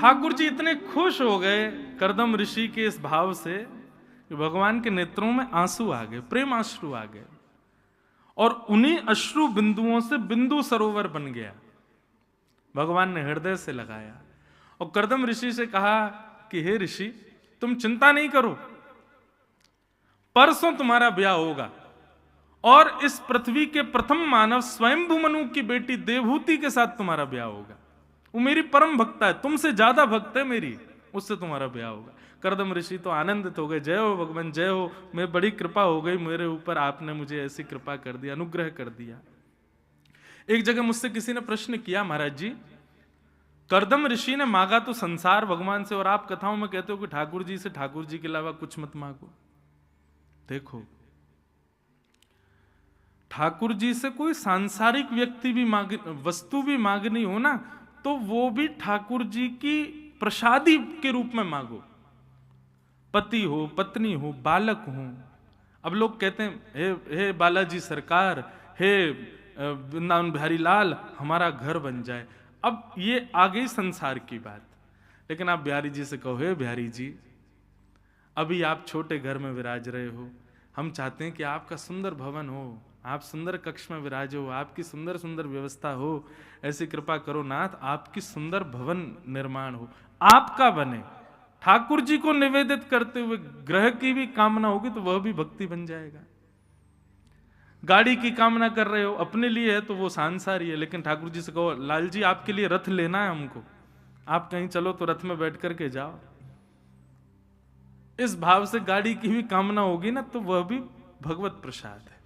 ठाकुर जी इतने खुश हो गए करदम ऋषि के इस भाव से कि भगवान के नेत्रों में आंसू आ गए, प्रेम अश्रु आ गए, और उन्हीं अश्रु बिंदुओं से बिंदु सरोवर बन गया। भगवान ने हृदय से लगाया और करदम ऋषि से कहा कि हे ऋषि, तुम चिंता नहीं करो, परसों तुम्हारा ब्याह होगा और इस पृथ्वी के प्रथम मानव स्वयंभू मनु की बेटी देवहूति के साथ तुम्हारा ब्याह होगा। वो मेरी परम भक्त है, तुमसे ज्यादा भक्त है मेरी, उससे तुम्हारा ब्याह होगा। करदम ऋषि तो आनंदित हो गए, जय हो भगवान, जय हो, मैं बड़ी कृपा हो गई मेरे ऊपर, आपने मुझे ऐसी कृपा कर दी, अनुग्रह कर दिया। एक जगह मुझसे किसी ने प्रश्न किया, महाराज जी करदम ऋषि ने मांगा तो संसार भगवान से, और आप कथाओं में कहते हो कि ठाकुर जी से ठाकुर जी के अलावा कुछ मत मांगो। देखो, ठाकुर जी से कोई सांसारिक व्यक्ति भी वस्तु भी मांगनी हो ना, तो वो भी ठाकुर जी की प्रसादी के रूप में मांगो। पति हो, पत्नी हो, बालक हो। अब लोग कहते हैं हे बालाजी सरकार, हे वृंदावन बिहारी लाल, हमारा घर बन जाए। अब ये आ गई संसार की बात। लेकिन आप बिहारी जी से कहो, हे बिहारी जी, अभी आप छोटे घर में विराज रहे हो, हम चाहते हैं कि आपका सुंदर भवन हो, आप सुंदर कक्ष में विराजे हो, आपकी सुंदर सुंदर व्यवस्था हो, ऐसी कृपा करो नाथ, आपकी सुंदर भवन निर्माण हो, आपका बने। ठाकुर जी को निवेदित करते हुए ग्रह की भी कामना होगी तो वह भी भक्ति बन जाएगा। गाड़ी की कामना कर रहे हो, अपने लिए है तो वो सांसारी है, लेकिन ठाकुर जी से कहो लाल जी आपके लिए रथ लेना है हमको, आप कहीं चलो तो रथ में बैठ करके जाओ। इस भाव से गाड़ी की भी कामना होगी ना, तो वह भी भगवत प्रसाद है।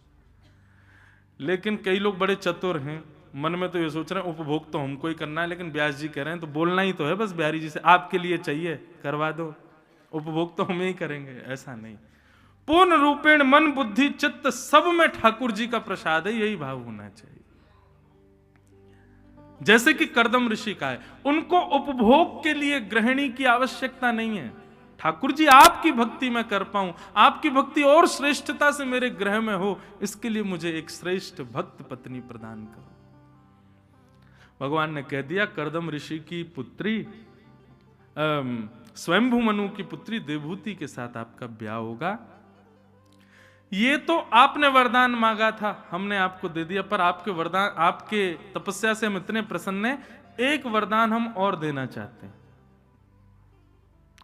लेकिन कई लोग बड़े चतुर हैं, मन में तो ये सोच रहे हैं उपभोग तो हमको ही करना है, लेकिन व्यास जी कह रहे हैं तो बोलना ही तो है बस बिहारी जी से, आपके लिए चाहिए करवा दो, उपभोग तो हम ही करेंगे। ऐसा नहीं, पूर्ण रूपेण मन बुद्धि चित्त सब में ठाकुर जी का प्रसाद है, यही भाव होना चाहिए। जैसे कि करदम ऋषि का है, उनको उपभोग के लिए गृहिणी की आवश्यकता नहीं है। ठाकुर जी आपकी भक्ति में कर पाऊं, आपकी भक्ति और श्रेष्ठता से मेरे ग्रह में हो, इसके लिए मुझे एक श्रेष्ठ भक्त पत्नी प्रदान करो। भगवान ने कह दिया करदम ऋषि की पुत्री स्वयंभू मनु की पुत्री देवहूति के साथ आपका ब्याह होगा। ये तो आपने वरदान मांगा था, हमने आपको दे दिया, पर आपके वरदान, आपके तपस्या से हम इतने प्रसन्न हैं, एक वरदान हम और देना चाहते हैं।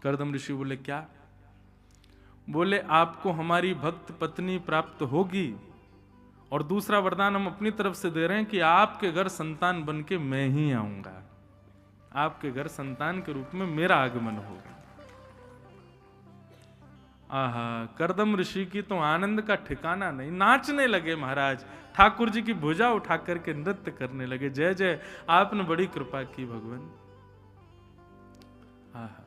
करदम ऋषि बोले क्या? बोले आपको हमारी भक्त पत्नी प्राप्त होगी, और दूसरा वरदान हम अपनी तरफ से दे रहे हैं कि आपके घर संतान बन के मैं ही आऊंगा, आपके घर संतान के रूप में मेरा आगमन होगा। आहा, करदम ऋषि की तो आनंद का ठिकाना नहीं, नाचने लगे महाराज, ठाकुर जी की भुजा उठा करके नृत्य करने लगे, जय जय आपने बड़ी कृपा की भगवान। आहा,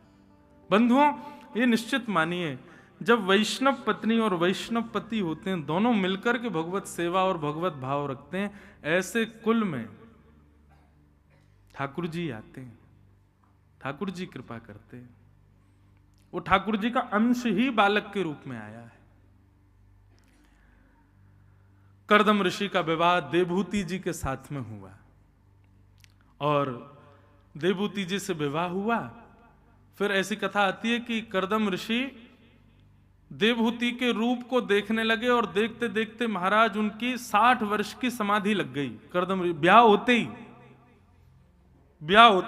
बंधुओं ये निश्चित मानिए, जब वैष्णव पत्नी और वैष्णव पति होते हैं, दोनों मिलकर के भगवत सेवा और भगवत भाव रखते हैं, ऐसे कुल में ठाकुर जी आते हैं, ठाकुर जी कृपा करते हैं। वो ठाकुर जी का अंश ही बालक के रूप में आया है। करदम ऋषि का विवाह देवहूति जी के साथ में हुआ, और देवहूति जी से विवाह हुआ। फिर ऐसी कथा आती है कि करदम ऋषि देवहूति के रूप को देखने लगे, और देखते देखते महाराज उनकी 60 वर्ष की समाधि लग गई। करदम ब्याह होते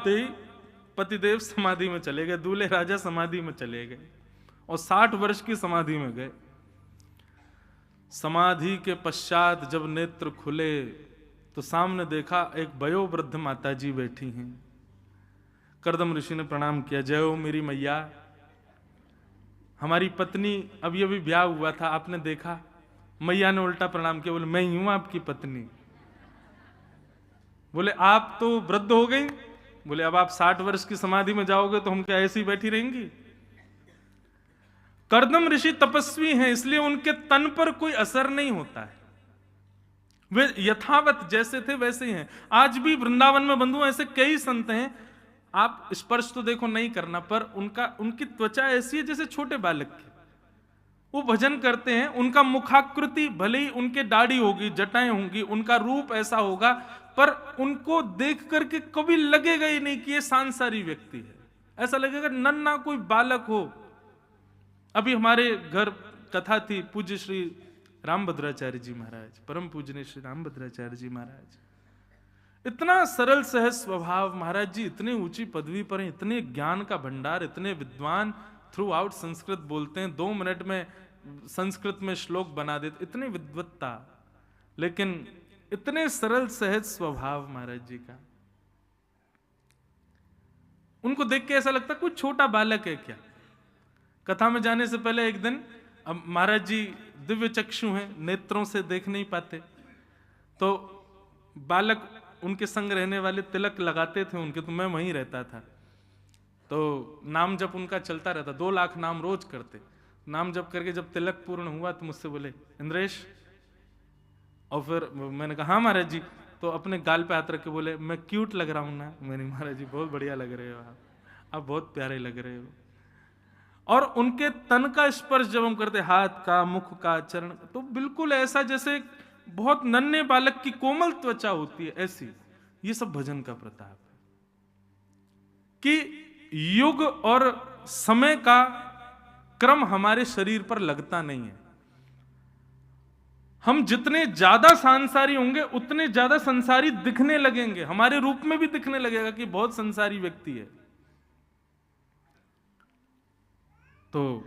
ही पतिदेव समाधि में चले गए, दूल्हे राजा समाधि में चले गए, और 60 वर्ष की समाधि में गए। समाधि के पश्चात जब नेत्र खुले तो सामने देखा एक वयोवृद्ध माता जी बैठी हैं। करदम ऋषि ने प्रणाम किया, जय हो मेरी मैया, हमारी पत्नी अभी अभी ब्याह हुआ था, आपने देखा? मैया ने उल्टा प्रणाम किया, बोले मैं ही हूं आपकी पत्नी। बोले आप तो वृद्ध हो गई। बोले अब आप 60 वर्ष की समाधि में जाओगे तो हम क्या ऐसी बैठी रहेंगी? करदम ऋषि तपस्वी हैं, इसलिए उनके तन पर कोई असर नहीं होता है, वे यथावत जैसे थे वैसे ही हैं। आज भी वृंदावन में बंधु ऐसे कई संत हैं, आप स्पर्श तो देखो नहीं करना, पर उनकी त्वचा ऐसी है जैसे छोटे बालक की। वो भजन करते हैं, उनका मुखाकृति भले ही उनके दाढ़ी होगी, जटाएं होंगी, उनका रूप ऐसा होगा, पर उनको देख करके कभी लगेगा ही नहीं कि ये सांसारी व्यक्ति है। ऐसा लगेगा नन्ना कोई बालक हो। अभी हमारे घर कथा थी, पूज्य श्री रामभद्राचार्य जी महाराज, परम पूजनीय श्री रामभद्राचार्य जी महाराज, इतना सरल सहज स्वभाव। महाराज जी इतने ऊंची पदवी पर हैं, इतने ज्ञान का भंडार, इतने विद्वान, थ्रू आउट संस्कृत बोलते हैं, 2 मिनट में संस्कृत में श्लोक बना देते, इतनी विद्वत्ता, लेकिन इतने सरल सहज स्वभाव महाराज जी का। उनको देख के ऐसा लगता कोई छोटा बालक है क्या। कथा में जाने से पहले एक दिन, अब महाराज जी दिव्य चक्षु हैं, नेत्रों से देख नहीं पाते, तो बालक उनके संग रहने वाले तिलक लगाते थे उनके, तो मैं वहीं रहता था। तो नाम जप उनका चलता रहता, 2 लाख नाम रोज करते। नाम जप करके जब तिलक पूर्ण हुआ तो मुझसे बोले, इंद्रेश, और फिर मैंने कहा हाँ महाराज जी। तो अपने गाल पे हाथ रख के बोले, मैं क्यूट लग रहा हूं ना। मैंने, महाराज जी बहुत बढ़िया लग रहे हो आप बहुत प्यारे लग रहे हो। और उनके तन का स्पर्श जब हम करते, हाथ का, मुख का, चरण, तो बिल्कुल ऐसा जैसे बहुत नन्हे बालक की कोमल त्वचा होती है, ऐसी। ये सब भजन का प्रताप है कि युग और समय का क्रम हमारे शरीर पर लगता नहीं है। हम जितने ज्यादा सांसारी होंगे उतने ज्यादा संसारी दिखने लगेंगे, हमारे रूप में भी दिखने लगेगा कि बहुत संसारी व्यक्ति है। तो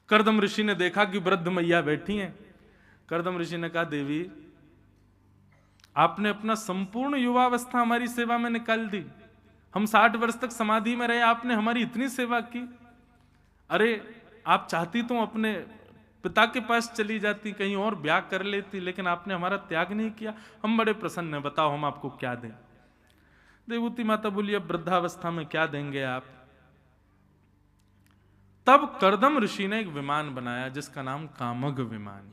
करदम ऋषि ने देखा कि वृद्ध मैया बैठी हैं। करदम ऋषि ने कहा, देवी आपने अपना संपूर्ण युवावस्था हमारी सेवा में निकाल दी, हम 60 वर्ष तक समाधि में रहे, आपने हमारी इतनी सेवा की। अरे आप चाहती तो अपने पिता के पास चली जाती, कहीं और ब्याह कर लेती, लेकिन आपने हमारा त्याग नहीं किया, हम बड़े प्रसन्न हैं, बताओ हम आपको क्या दें। देवूती माता बोली, अब वृद्धावस्था में क्या देंगे आप। तब करदम ऋषि ने एक विमान बनाया जिसका नाम कामग विमान,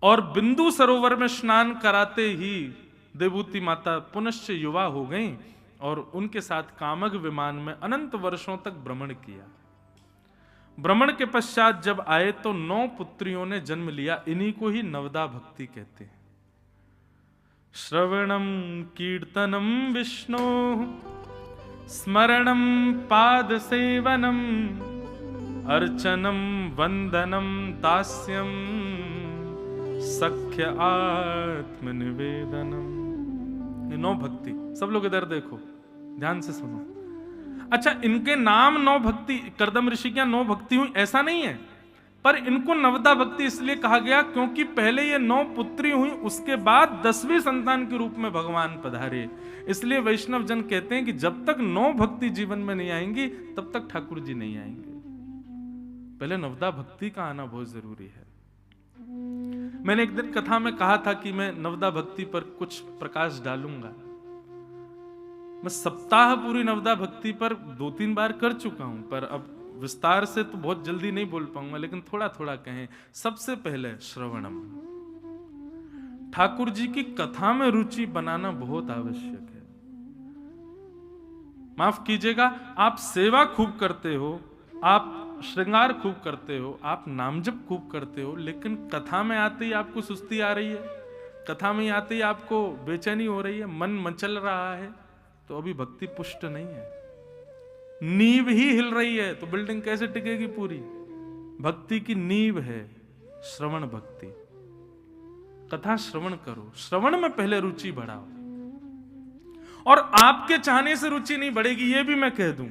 और बिंदु सरोवर में स्नान कराते ही देवूती माता पुनश्च युवा हो गईं और उनके साथ कामग विमान में अनंत वर्षों तक भ्रमण किया। भ्रमण के पश्चात जब आए तो 9 पुत्रियों ने जन्म लिया। इन्हीं को ही नवदा भक्ति कहते हैं। श्रवणम कीर्तनम विष्णु स्मरणम पाद सेवनम अर्चनम वंदनम दास्यम सख्य आत्मनिवेदनम। ये 9 भक्ति। सब लोग इधर देखो, ध्यान से सुनो। अच्छा, इनके नाम 9 भक्ति, करदम ऋषि की 9 भक्ति हुई ऐसा नहीं है, पर इनको नवदा भक्ति इसलिए कहा गया क्योंकि पहले ये 9 पुत्री हुई, उसके बाद 10वीं संतान के रूप में भगवान पधारे। इसलिए वैष्णव जन कहते हैं कि जब तक 9 भक्ति जीवन में नहीं आएंगी तब तक ठाकुर जी नहीं आएंगे। पहले नवदा भक्ति का आना बहुत जरूरी है। मैंने एक दिन कथा में कहा था कि मैं नवदा भक्ति पर कुछ प्रकाश डालूंगा। मैं सप्ताह पूरी नवदा भक्ति पर 2-3 बार कर चुका हूं, पर अब विस्तार से तो बहुत जल्दी नहीं बोल पाऊंगा, लेकिन थोड़ा थोड़ा कहें। सबसे पहले श्रवणम, ठाकुर जी की कथा में रुचि बनाना बहुत आवश्यक है। माफ कीजिएगा, आप सेवा खूब करते हो, आप श्रृंगार खूब करते हो, आप नामजप खूब करते हो, लेकिन कथा में आते ही आपको सुस्ती आ रही है, कथा में आते ही आपको बेचैनी हो रही है, मन मचल रहा है, तो अभी भक्ति पुष्ट नहीं है। नींव ही हिल रही है तो बिल्डिंग कैसे टिकेगी पूरी। भक्ति की नींव है श्रवण भक्ति। कथा श्रवण करो, श्रवण में पहले रुचि बढ़ाओ। और आपके चाहने से रुचि नहीं बढ़ेगी, ये भी मैं कह दूं।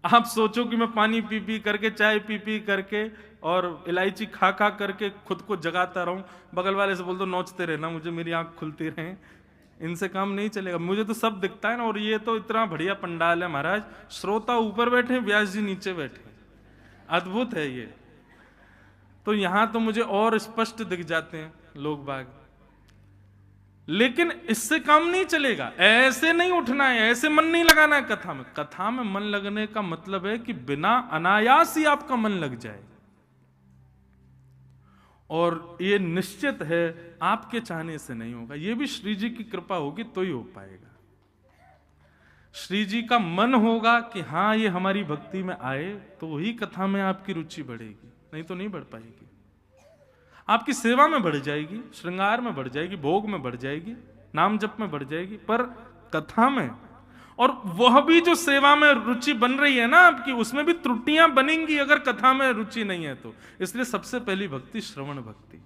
आप सोचो कि मैं पानी पी पी करके, चाय पी पी करके और इलायची खा खा करके खुद को जगाता रहूं, बगल वाले से बोल दो नोचते रहना मुझे, मेरी आंख खुलती रहे, इनसे काम नहीं चलेगा। मुझे तो सब दिखता है ना, और ये तो इतना बढ़िया पंडाल है महाराज, श्रोता ऊपर बैठे, व्यास जी नीचे बैठे, अद्भुत है ये। तो यहां तो मुझे और स्पष्ट दिख जाते हैं लोग बाग, लेकिन इससे काम नहीं चलेगा। ऐसे नहीं उठना है, ऐसे मन नहीं लगाना है कथा में। कथा में मन लगने का मतलब है कि बिना अनायास ही आपका मन लग जाए, और ये निश्चित है आपके चाहने से नहीं होगा। ये भी श्री जी की कृपा होगी तो ही हो पाएगा। श्री जी का मन होगा कि हाँ ये हमारी भक्ति में आए, तो ही कथा में आपकी रुचि बढ़ेगी, नहीं तो नहीं बढ़ पाएगी। आपकी सेवा में बढ़ जाएगी, श्रृंगार में बढ़ जाएगी, भोग में बढ़ जाएगी, नाम जप में बढ़ जाएगी, पर कथा में और वह भी जो सेवा में रुचि बन रही है ना आपकी, उसमें भी त्रुटियां बनेंगी अगर कथा में रुचि नहीं है तो। इसलिए सबसे पहली भक्ति श्रवण भक्ति,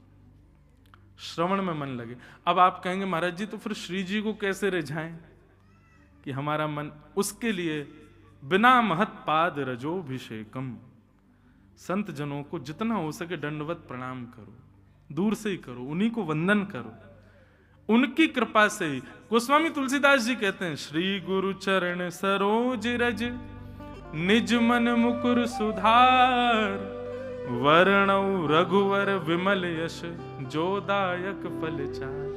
श्रवण में मन लगे। अब आप कहेंगे महाराज जी तो फिर श्री जी को कैसे रिझाएं कि हमारा मन, उसके लिए बिना महत पाद रजोभिषेकम, संत जनों को जितना हो सके दंडवत प्रणाम करो, दूर से ही करो, उन्हीं को वंदन करो, उनकी कृपा से ही। गोस्वामी तुलसीदास जी कहते हैं, श्री गुरु चरण सरोज रज निज मन मुकुर सुधार, वर्णौ रघुवर विमल यश जोदायक फल चार।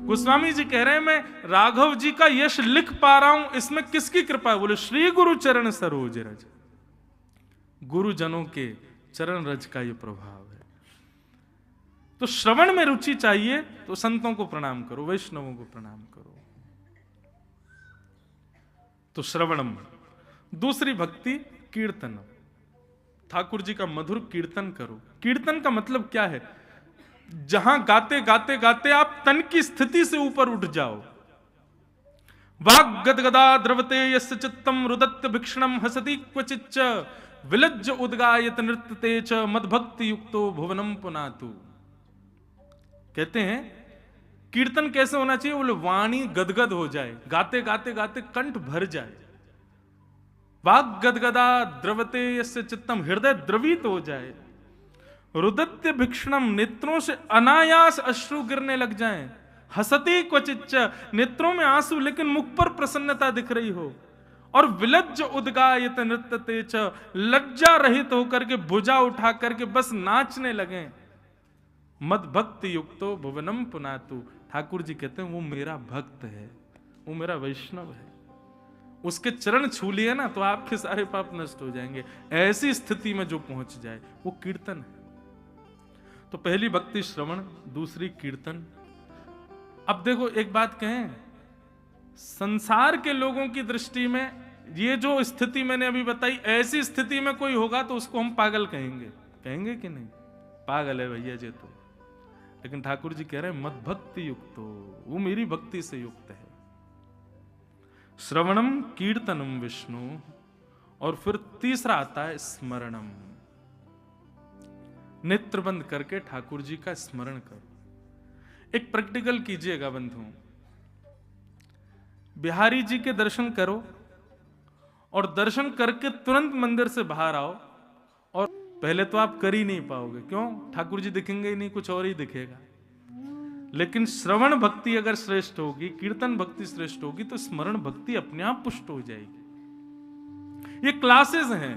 गोस्वामी जी कह रहे हैं मैं राघव जी का यश लिख पा रहा हूं, इसमें किसकी कृपा है? बोले श्री गुरु चरण सरोज रज, गुरुजनों के चरण रज का ये प्रभाव है। तो श्रवण में रुचि चाहिए तो संतों को प्रणाम करो, वैष्णवों को प्रणाम करो। तो श्रवणम। दूसरी भक्ति कीर्तन, ठाकुर जी का मधुर कीर्तन करो। कीर्तन का मतलब क्या है? जहां गाते गाते गाते आप तन की स्थिति से ऊपर उठ जाओ। वाग गदगदा द्रवते यस्य चित्तम रुदत्त भिक्षणम हसति क्वचिच्च विलज्ज उद्गायत नृत्यते च मदभक्ति युक्तो भुवनम पुनातु। कहते हैं कीर्तन कैसे होना चाहिए? बोले वाणी गदगद हो जाए, गाते गाते गाते कंठ भर जाए। वाग गदगदा द्रवते यस्य चित्तम, हृदय द्रवित हो जाए। रुदत्य भिक्षणम, नेत्रों से अनायास अश्रु गिरने लग जाएं। हसती क्वचिच्च, नेत्रों में आंसू लेकिन मुख पर प्रसन्नता दिख रही हो। और विलज्ज उद्गायत नृत्यते च, लज्जा रहित होकर के भुजा उठा करके बस नाचने लगे। मद भक्ति युक्तो भुवनम पुनातु, ठाकुर जी कहते हैं वो मेरा भक्त है, वो मेरा वैष्णव है, उसके चरण छू लिए ना तो आपके सारे पाप नष्ट हो जाएंगे। ऐसी स्थिति में जो पहुंच जाए वो कीर्तन है। तो पहली भक्ति श्रवण, दूसरी कीर्तन। अब देखो एक बात कहें, संसार के लोगों की दृष्टि में ये जो स्थिति मैंने अभी बताई, ऐसी स्थिति में कोई होगा तो उसको हम पागल कहेंगे, कहेंगे कि नहीं? पागल है भैया जी तो। लेकिन ठाकुर जी कह रहे हैं मद भक्ति युक्तो, वो मेरी भक्ति से युक्त है। श्रवणम कीर्तनम विष्णु, और फिर तीसरा आता है स्मरणम। नेत्र बंद करके ठाकुर जी का स्मरण करो। एक प्रैक्टिकल कीजिएगा बंधुओं, बिहारी जी के दर्शन करो और दर्शन करके तुरंत मंदिर से बाहर आओ। और पहले तो आप कर ही नहीं पाओगे, क्यों? ठाकुर जी दिखेंगे ही नहीं, कुछ और ही दिखेगा। लेकिन श्रवण भक्ति अगर श्रेष्ठ होगी, कीर्तन भक्ति श्रेष्ठ होगी, तो स्मरण भक्ति अपने आप पुष्ट हो जाएगी। ये क्लासेस हैं,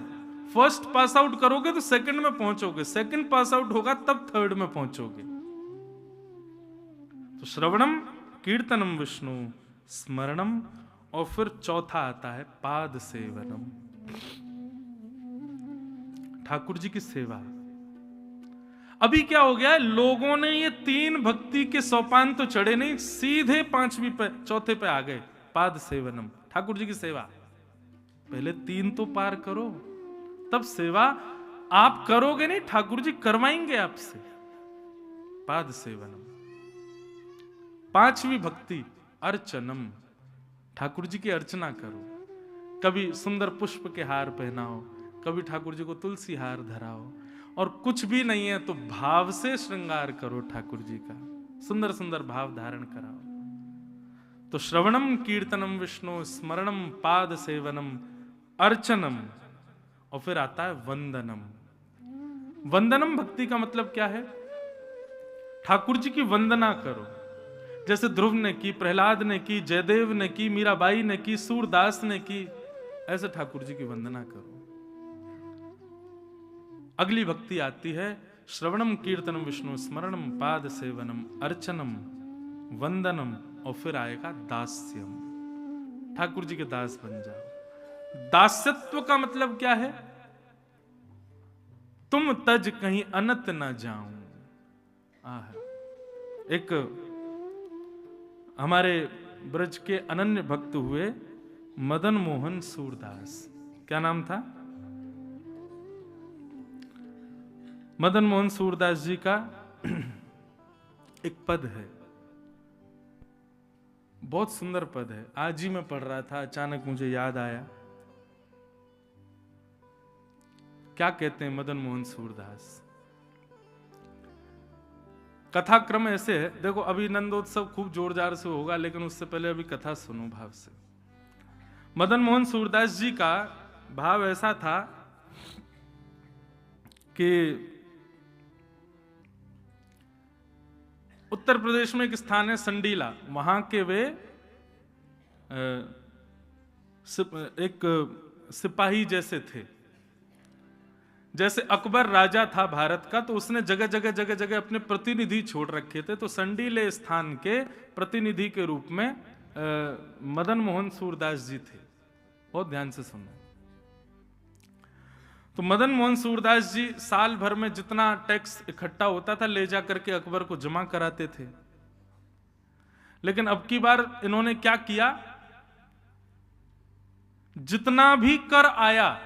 फर्स्ट पास आउट करोगे तो सेकंड में पहुंचोगे, सेकंड पास आउट होगा तब थर्ड में पहुंचोगे। तो श्रवणम कीर्तनम विष्णु, स्मरणम, और फिर चौथा आता है पाद सेवनम, ठाकुर जी की सेवा। अभी क्या हो गया है, लोगों ने ये तीन भक्ति के सोपान तो चढ़े नहीं, सीधे पांचवी पे, चौथे पे आ गए, पाद सेवनम, ठाकुर जी की सेवा। पहले तीन तो पार करो, तब सेवा आप करोगे नहीं, ठाकुर जी करवाएंगे आपसे। पाद सेवनम। पांचवी भक्ति अर्चनम, ठाकुर जी की अर्चना करो। कभी सुंदर पुष्प के हार पहनाओ, कभी ठाकुर जी को तुलसी हार धराओ, और कुछ भी नहीं है तो भाव से श्रृंगार करो ठाकुर जी का, सुंदर सुंदर भाव धारण कराओ। तो श्रवणम कीर्तनम विष्णु, स्मरणम पाद सेवनम, अर्चनम, और फिर आता है वंदनम। वंदनम भक्ति का मतलब क्या है? ठाकुर जी की वंदना करो, जैसे ध्रुव ने की, प्रहलाद ने की, जयदेव ने की, मीराबाई ने की, सूरदास ने की, ऐसे ठाकुर जी की वंदना करो। अगली भक्ति आती है श्रवणम कीर्तनम विष्णु, स्मरणम पाद सेवनम, अर्चनम, वंदनम, और फिर आएगा दास्यम। ठाकुर जी के दास बन जाओ। दास्यत्व का मतलब क्या है? तुम तज कहीं अनत ना जाऊं। एक हमारे ब्रज के अनन्य भक्त हुए मदन मोहन सूरदास, क्या नाम था? मदन मोहन सूरदास जी का एक पद है, बहुत सुंदर पद है, आज ही मैं पढ़ रहा था, अचानक मुझे याद आया। क्या कहते हैं मदन मोहन सूरदास? कथा क्रम ऐसे है, देखो अभी नंदोत्सव खूब जोरदार से होगा, लेकिन उससे पहले अभी कथा सुनो भाव से। मदन मोहन सूरदास जी का भाव ऐसा था कि उत्तर प्रदेश में एक स्थान है संडीला, वहां के वे एक सिपाही जैसे थे। जैसे अकबर राजा था भारत का, तो उसने जगह जगह अपने प्रतिनिधि छोड़ रखे थे। तो संडीले स्थान के प्रतिनिधि के रूप में मदन मोहन सूरदास जी थे। बहुत ध्यान से सुनो। तो मदन मोहन सूरदास जी साल भर में जितना टैक्स इकट्ठा होता था ले जा करके अकबर को जमा कराते थे। लेकिन अब की बार इन्होंने क्या किया, जितना भी कर आया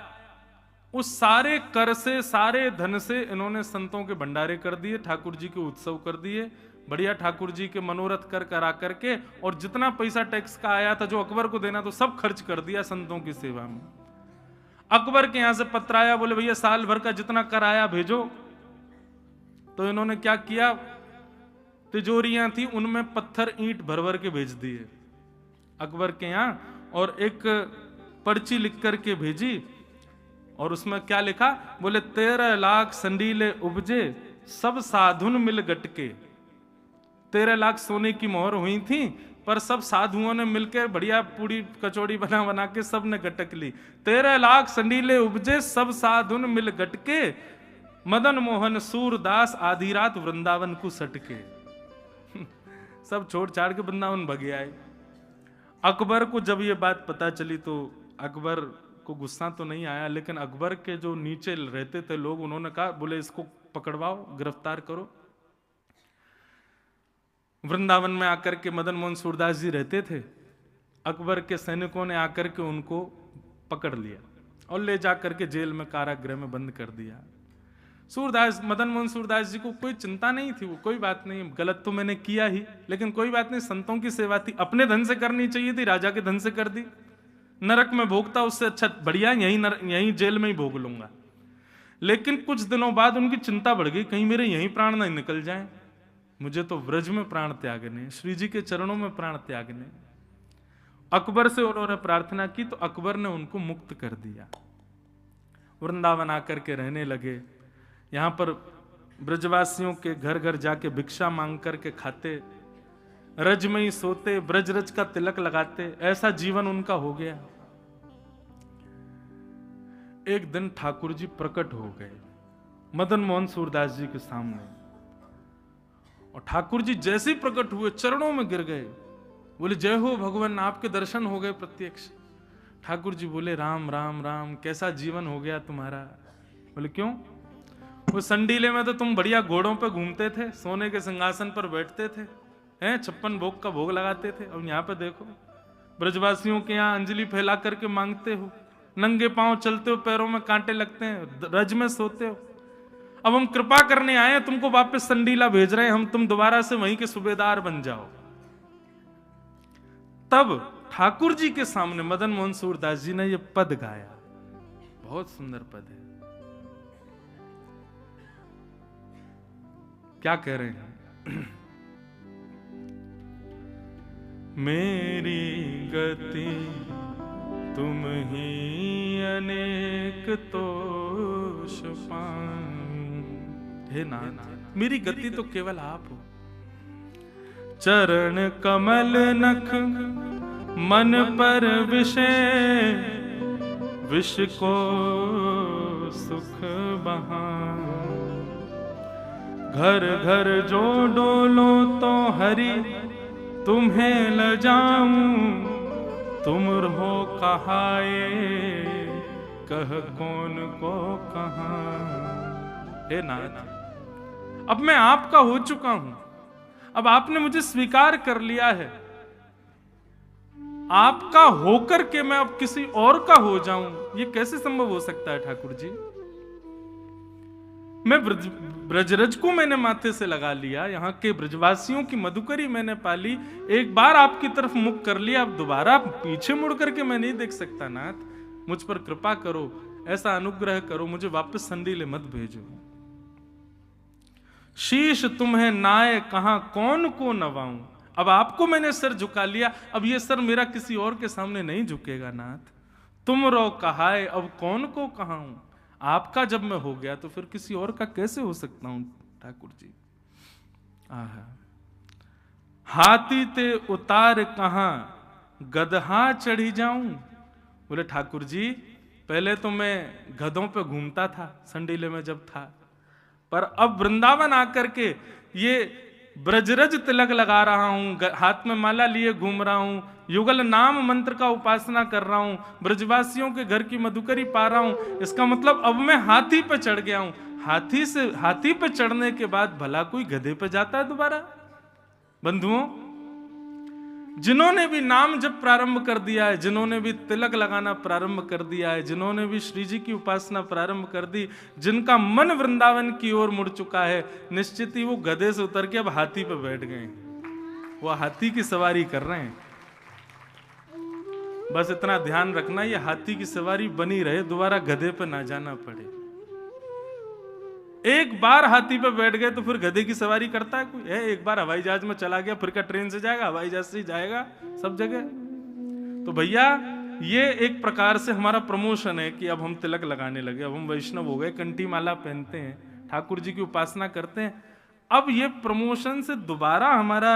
उस सारे कर से, सारे धन से इन्होंने संतों के भंडारे कर दिए, ठाकुर जी के उत्सव कर दिए, बढ़िया ठाकुर जी के मनोरथ कर करा करके, और जितना पैसा टैक्स का आया था जो अकबर को देना तो सब खर्च कर दिया संतों की सेवा में। अकबर के यहां से पत्र आया, बोले भैया साल भर का जितना कर आया भेजो। तो इन्होंने क्या किया, तिजोरियां थी उनमें पत्थर ईंट भर भर के भेज दिए अकबर के यहां, और एक पर्ची लिख करके भेजी, और उसमें क्या लिखा, बोले 13 लाख संडीले उपजे सब साधुन मिल गटके। 13 लाख सोने की मोहर हुई थी, पर सब साधुओं ने मिलकर बढ़िया पूरी कचौड़ी बना बना के सब ने गटक ली। 13 लाख संडीले उपजे सब साधुन मिल गटके, मदन मोहन सूरदास आधी रात वृंदावन को सटके। सब छोड़ छाड़ के वृंदावन भगे आए। अकबर को जब ये बात पता चली तो अकबर को गुस्सा तो नहीं आया, लेकिन अकबर के जो नीचे रहते थे लोग, उन्होंने कहा, बोले इसको पकड़वाओ, गिरफ्तार करो। वृंदावन में आकर के मदन मोहन सूरदास जी रहते थे। अकबर के सैनिकों ने आकर के उनको पकड़ लिया और ले जाकर के जेल में, कारागृह में बंद कर दिया। सूरदास, मदन मोहन सूरदास जी को कोई चिंता नहीं थी, वो कोई बात नहीं, गलत तो मैंने किया ही, लेकिन कोई बात नहीं, संतों की सेवा थी, अपने धन से करनी चाहिए थी, राजा के धन से कर दी। नरक में भोगता उससे अच्छा बढ़िया यहीं जेल में ही भोग लूंगा। लेकिन कुछ दिनों बाद उनकी चिंता बढ़ गई, कहीं मेरे यहीं प्राण नहीं निकल जाएं, मुझे तो व्रज में प्राण त्यागने, श्री जी के चरणों में प्राण त्यागने। अकबर से उन्होंने प्रार्थना की तो अकबर ने उनको मुक्त कर दिया। वृंदावन आकर के रहने लगे। यहां पर ब्रजवासियों के घर घर जाके भिक्षा मांग करके खाते, रज में ही सोते, ब्रज रज का तिलक लगाते, ऐसा जीवन उनका हो गया। एक दिन ठाकुर जी प्रकट हो गए मदन मोहन सूरदास जी के सामने, और ठाकुर जी जैसे ही प्रकट हुए चरणों में गिर गए, बोले जय हो भगवान, आपके दर्शन हो गए प्रत्यक्ष। ठाकुर जी बोले राम राम राम, कैसा जीवन हो गया तुम्हारा? बोले क्यों? वो संडीले में तो तुम बढ़िया घोड़ों पे घूमते थे, सोने के सिंहासन पर बैठते थे, हैं 56 भोग का भोग लगाते थे, और यहाँ पे देखो ब्रजवासियों के यहाँ अंजलि फैला करके मांगते हो, नंगे पांव चलते हो, पैरों में कांटे लगते हैं, रज में सोते हो। अब हम कृपा करने आए हैं, तुमको वापस संडीला भेज रहे हैं, हम तुम दोबारा से वहीं के सूबेदार बन जाओ। तब ठाकुर जी के सामने मदन मोहन सूरदास जी ने यह पद गाया, बहुत सुंदर पद है। क्या कह रहे हैं? मेरी गति तुम ही अनेक तोष पाऊं, हे नाथ मेरी गति तो केवल आप हो। चरण कमल नख मन पर विषय, विष को सुख बहां। घर घर जो डोलो तो हरि तुम्हें ल जाऊं, तुम रहो कहाए कह कौन को कहां। हे नाथ, अब मैं आपका हो चुका हूं, अब आपने मुझे स्वीकार कर लिया है, आपका होकर के मैं अब किसी और का हो जाऊं, ये कैसे संभव हो सकता है ठाकुर जी? मैं ब्रजरज को मैंने माथे से लगा लिया, यहाँ के ब्रजवासियों की मधुकरी मैंने पाली, एक बार आपकी तरफ मुख कर लिया, अब दोबारा पीछे मुड़ करके मैं नहीं देख सकता। नाथ मुझ पर कृपा करो, ऐसा अनुग्रह करो, मुझे वापस संडीले मत भेजो। शीश तुम्हें नाय कहां कौन को नवाऊं। अब आपको मैंने सर झुका लिया, अब ये सर मेरा किसी और के सामने नहीं झुकेगा। नाथ तुम रो कहाए अब कौन को कहाऊं। आपका जब मैं हो गया तो फिर किसी और का कैसे हो सकता हूं ठाकुर जी। आहा, हाथी ते उतार कहां गदहा चढ़ी जाऊं। बोले ठाकुर जी पहले तो मैं गधों पे घूमता था संडीले में जब था, पर अब वृंदावन आकर के ये ब्रजरज तिलक लगा रहा हूं, हाथ में माला लिए घूम रहा हूं, युगल नाम मंत्र का उपासना कर रहा हूं, ब्रजवासियों के घर की मधुकरी पा रहा हूं। इसका मतलब अब मैं हाथी पे चढ़ गया हूं। हाथी पे चढ़ने के बाद भला कोई गधे पे जाता है दोबारा। बंधुओं, जिन्होंने भी नाम जब प्रारंभ कर दिया है, जिन्होंने भी तिलक लगाना प्रारंभ कर दिया है, जिन्होंने भी श्री जी की उपासना प्रारंभ कर दी, जिनका मन वृंदावन की ओर मुड़ चुका है, निश्चित ही वो गधे से उतर के अब हाथी पे बैठ गए, वो हाथी की सवारी कर रहे हैं। बस इतना ध्यान रखना, ये हाथी की सवारी बनी रहे, दोबारा गधे पे ना जाना पड़े। एक बार हाथी पे बैठ गए तो फिर गधे की सवारी करता है कोई? है एक बार हवाई जहाज में चला गया, फिर क्या ट्रेन से जाएगा? हवाई जहाज से जाएगा सब जगह। तो भैया ये एक प्रकार से हमारा प्रमोशन है कि अब हम तिलक लगाने लगे, अब हम वैष्णव हो गए, कंठी माला पहनते हैं, ठाकुर जी की उपासना करते हैं। अब ये प्रमोशन से दोबारा हमारा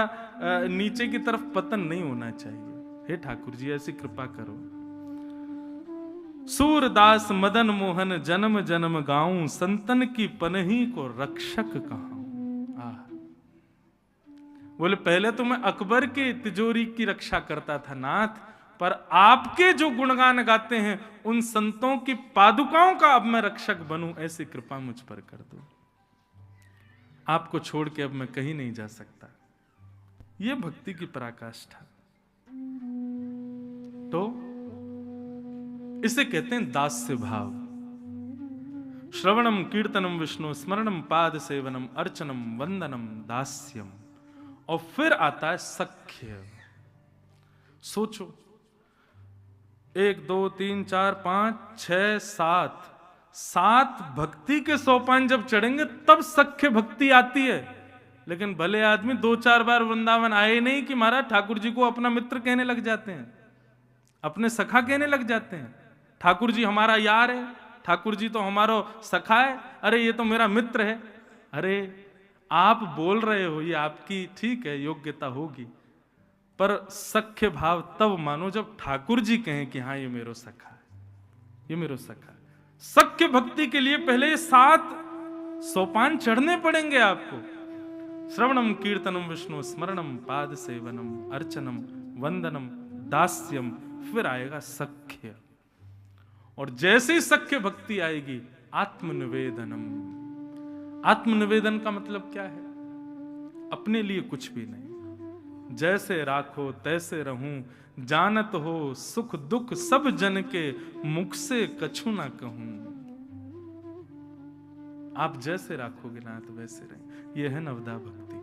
नीचे की तरफ पतन नहीं होना चाहिए। हे ठाकुर जी ऐसी कृपा करो। सूरदास मदन मोहन जन्म जन्म गाऊं, संतन की पनही को रक्षक कहाऊं। बोले पहले तो मैं अकबर के तिजोरी की रक्षा करता था नाथ, पर आपके जो गुणगान गाते हैं उन संतों की पादुकाओं का अब मैं रक्षक बनूं, ऐसी कृपा मुझ पर कर दो। आपको छोड़ के अब मैं कहीं नहीं जा सकता। यह भक्ति की पराकाष्ठा। तो इसे कहते हैं दास्य भाव। श्रवणम कीर्तनम विष्णु स्मरणम पाद सेवनम अर्चनम वंदनम दास्यम, और फिर आता है सख्य। सोचो 1 2 3 4 5 6 7 भक्ति के सोपान जब चढ़ेंगे तब सख्य भक्ति आती है। लेकिन भले आदमी 2-4 बार वृंदावन आए नहीं कि महाराज ठाकुर जी को अपना मित्र कहने लग जाते हैं, अपने सखा कहने लग जाते हैं। ठाकुर जी हमारा यार है, ठाकुर जी तो हमारा सखा है, अरे ये तो मेरा मित्र है। अरे आप बोल रहे हो, ये आपकी ठीक है योग्यता होगी, पर सख्य भाव तब मानो जब ठाकुर जी कहें कि हाँ ये मेरो सखा है, ये मेरो सखा है। सख्य भक्ति के लिए पहले 7 सोपान चढ़ने पड़ेंगे आपको। श्रवणम कीर्तनम विष्णु स्मरणम पाद सेवनम अर्चनम वंदनम दास्यम, फिर आएगा सख्य। और जैसे ही सख्य भक्ति आएगी आत्मनिवेदनम। आत्मनिवेदन का मतलब क्या है? अपने लिए कुछ भी नहीं, जैसे राखो तैसे रहूं, जानत हो सुख दुख सब जन के, मुख से कछु ना कहूं। आप जैसे राखोगे ना तो वैसे रहें। यह है नवदा भक्ति।